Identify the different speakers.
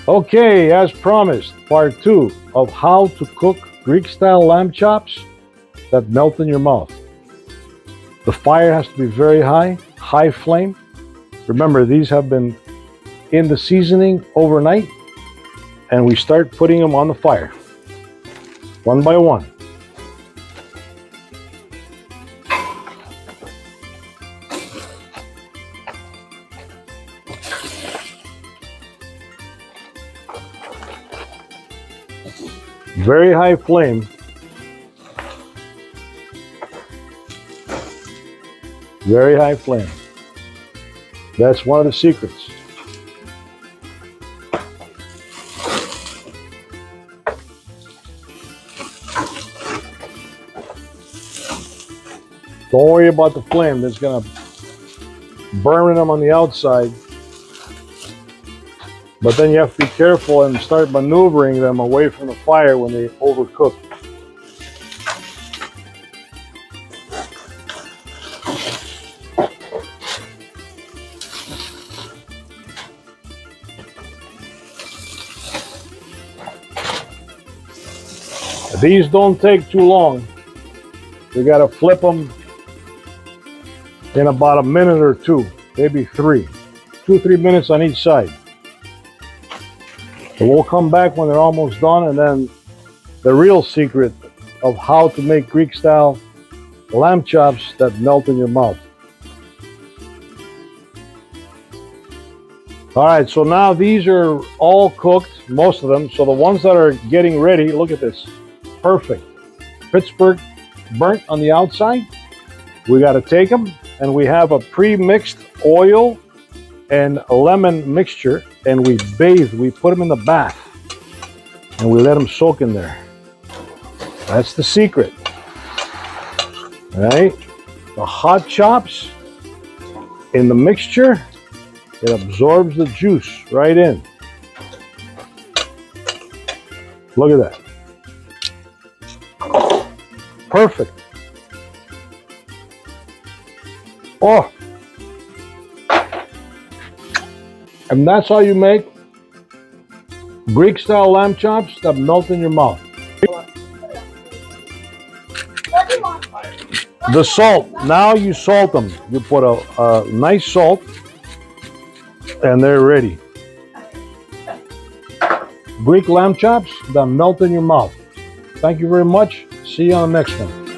Speaker 1: Okay, as promised, part 2 of how to cook Greek-style lamb chops that melt in your mouth. The fire has to be very high, high flame. Remember, these have been in the seasoning overnight, and we start putting them on the fire, one by one. Very high flame. Very high flame. That's one of the secrets. Don't worry about the flame. It's going to burn them on the outside. But then you have to be careful and start maneuvering them away from the fire when they overcook. These don't take too long. You got to flip them in about a minute or two, maybe 3 or 3 minutes on each side. So we'll come back when they're almost done, and then the real secret of how to make Greek-style lamb chops that melt in your mouth. All right, so now these are all cooked, most of them. So the ones that are getting ready, look at this, perfect. Pittsburgh burnt on the outside. We got to take them, and we have a pre-mixed oil and a lemon mixture, and we put them in the bath, and we let them soak in there. That's the secret. All right, the hot chops in the mixture, it absorbs the juice right in. Look at that. Perfect. Oh, and that's how you make Greek-style lamb chops that melt in your mouth. The salt, now you salt them. You put a nice salt, and they're ready. Greek lamb chops that melt in your mouth. Thank you very much. See you on the next one.